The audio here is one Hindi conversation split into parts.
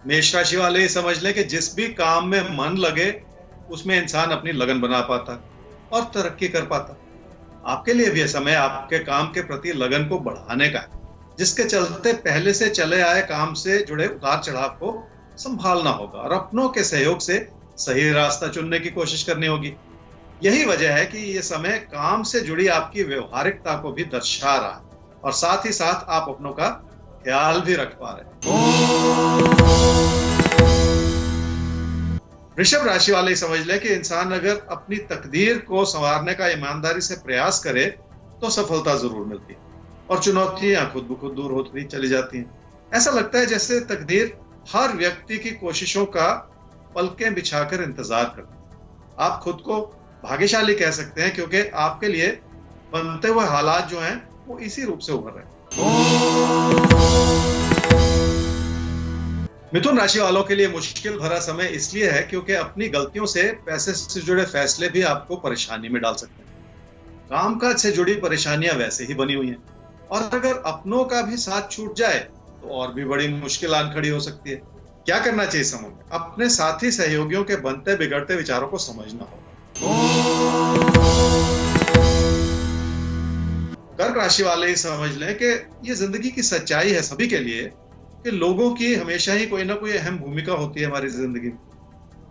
मेष राशि वाले समझ लें कि जिस भी काम में मन लगे उसमें इंसान अपनी लगन बना पाता और तरक्की कर पाता। आपके लिए भी यह समय आपके काम के प्रति लगन को बढ़ाने का है, जिसके चलते पहले से चले आए काम से जुड़े उतार चढ़ाव को संभालना होगा और अपनों के सहयोग से सही रास्ता चुनने की कोशिश करनी होगी। यही वजह है कि यह समय काम से जुड़ी आपकी व्यवहारिकता को भी दर्शा रहा है और साथ ही साथ आप अपनों का ख्याल भी रख पा रहे हैं। वृषभ राशि वाले समझ लें कि इंसान अगर अपनी तकदीर को संवारने का ईमानदारी से प्रयास करे तो सफलता जरूर मिलती है और चुनौतियां खुद ब खुद दूर होती चली जाती हैं। ऐसा लगता है जैसे तकदीर हर व्यक्ति की कोशिशों का पलकें बिछाकर इंतजार करती है। आप खुद को भाग्यशाली कह सकते हैं क्योंकि आपके लिए बनते हुए हालात जो हैं वो इसी रूप से उभर रहे हैं। मिथुन राशि वालों के लिए मुश्किल भरा समय इसलिए है क्योंकि अपनी गलतियों से पैसे से जुड़े फैसले भी आपको परेशानी में डाल सकते हैं। कामकाज से जुड़ी परेशानियां वैसे ही बनी हुई हैं और अगर अपनों का भी साथ छूट जाए तो और भी बड़ी मुश्किल आन खड़ी हो सकती है। क्या करना चाहिए समूह में? अपने साथी सहयोगियों के बनते बिगड़ते विचारों को समझना होगा। कर्क राशि वाले ही समझ लें कि ये जिंदगी की सच्चाई है सभी के लिए कि लोगों की हमेशा ही कोई ना कोई अहम भूमिका होती है हमारी जिंदगी में,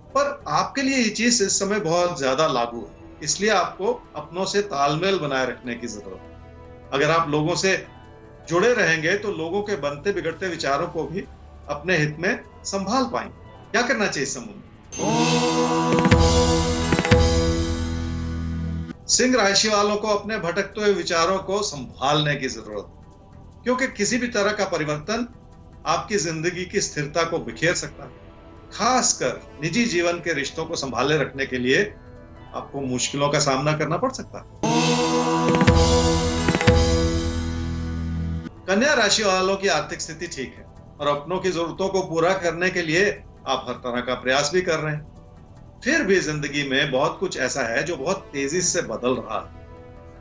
पर आपके लिए ये चीज इस समय बहुत ज्यादा लागू है, इसलिए आपको अपनों से तालमेल बनाए रखने की जरूरत है। अगर आप लोगों से जुड़े रहेंगे तो लोगों के बनते बिगड़ते विचारों को भी अपने हित में संभाल पाएंगे। क्या करना चाहिए समूह में? सिंह राशि वालों को अपने भटकते हुए विचारों को संभालने की जरूरत है क्योंकि किसी भी तरह का परिवर्तन आपकी जिंदगी की स्थिरता को बिखेर सकता है। खासकर निजी जीवन के रिश्तों को संभाले रखने के लिए आपको मुश्किलों का सामना करना पड़ सकता है। कन्या राशि वालों की आर्थिक स्थिति ठीक है और अपनों की जरूरतों को पूरा करने के लिए आप हर तरह का प्रयास भी कर रहे हैं। फिर भी जिंदगी में बहुत कुछ ऐसा है जो बहुत तेजी से बदल रहा है।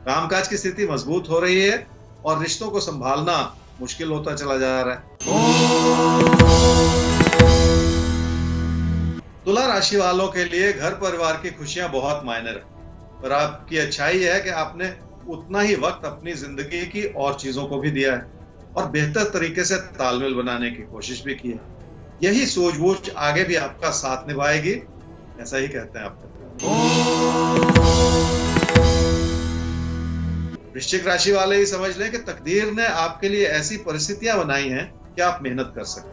कामकाज की स्थिति मजबूत हो रही है और रिश्तों को संभालना मुश्किल होता चला जा रहा है। तुला राशि वालों के लिए घर परिवार की खुशियां बहुत मायने रखती, पर आपकी अच्छाई है कि आपने उतना ही वक्त अपनी जिंदगी की और चीजों को भी दिया है और बेहतर तरीके से तालमेल बनाने की कोशिश भी की है। यही सूझबूझ आगे भी आपका साथ निभाएगी, ऐसा ही कहते हैं आप। वृश्चिक राशि वाले ही समझ लें कि तकदीर ने आपके लिए ऐसी परिस्थितियां बनाई हैं कि आप मेहनत कर सकते।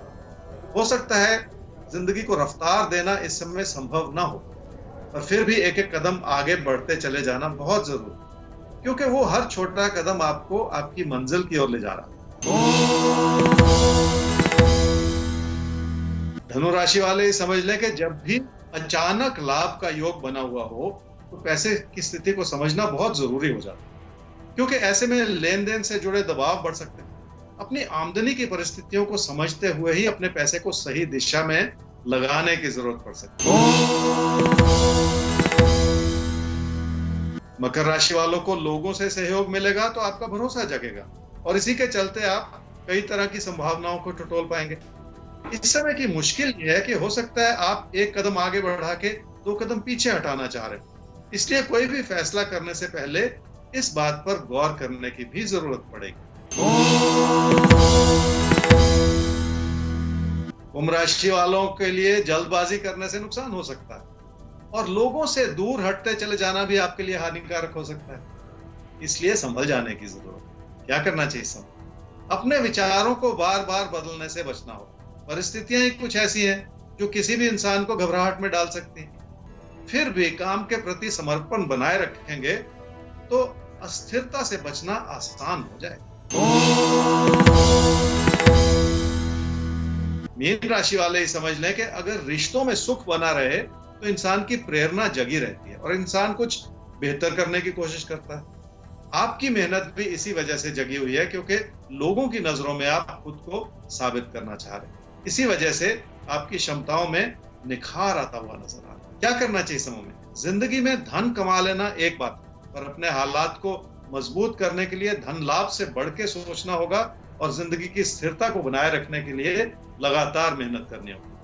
हो सकता है जिंदगी को रफ्तार देना इस समय संभव ना हो, पर फिर भी एक एक कदम आगे बढ़ते चले जाना बहुत जरूरी है क्योंकि वो हर छोटा कदम आपको आपकी मंजिल की ओर ले जा रहा है। धनु राशि वाले समझ लें कि जब भी अचानक लाभ का योग बना हुआ हो तो पैसे की स्थिति को समझना बहुत जरूरी हो जाता है क्योंकि ऐसे में लेन देन से जुड़े दबाव बढ़ सकते हैं। अपनी आमदनी की परिस्थितियों को समझते हुए ही अपने पैसे को सही दिशा में लगाने की जरूरत पड़ सकती है। मकर राशि वालों को लोगों से सहयोग मिलेगा तो आपका भरोसा जगेगा और इसी के चलते आप कई तरह की संभावनाओं को टटोल पाएंगे। इस समय की मुश्किल यह है कि हो सकता है आप एक कदम आगे बढ़ा के 2 कदम पीछे हटाना चाह रहे हैं, इसलिए कोई भी फैसला करने से पहले इस बात पर गौर करने की भी जरूरत पड़ेगी। कुंभ राशि वालों के लिए जल्दबाजी करने से नुकसान हो सकता है और लोगों से दूर हटते चले जाना भी आपके लिए हानिकारक हो सकता है, इसलिए संभल जाने की जरूरत है। क्या करना चाहिए समझ? अपने विचारों को बार बार बदलने से बचना होगा। परिस्थितियां ही कुछ ऐसी हैं जो किसी भी इंसान को घबराहट में डाल सकती हैं। फिर भी काम के प्रति समर्पण बनाए रखेंगे तो अस्थिरता से बचना आसान हो जाए। मीन राशि वाले ही समझ लें कि अगर रिश्तों में सुख बना रहे तो इंसान की प्रेरणा जगी रहती है और इंसान कुछ बेहतर करने की कोशिश करता है। आपकी मेहनत भी इसी वजह से जगी हुई है क्योंकि लोगों की नजरों में आप खुद को साबित करना चाह रहे हैं। इसी वजह से आपकी क्षमताओं में निखार आता हुआ नजर आ रहा है। क्या करना चाहिए समूह में? जिंदगी में धन कमा लेना एक बात, पर अपने हालात को मजबूत करने के लिए धन लाभ से बढ़ के सोचना होगा और जिंदगी की स्थिरता को बनाए रखने के लिए लगातार मेहनत करनी होगी।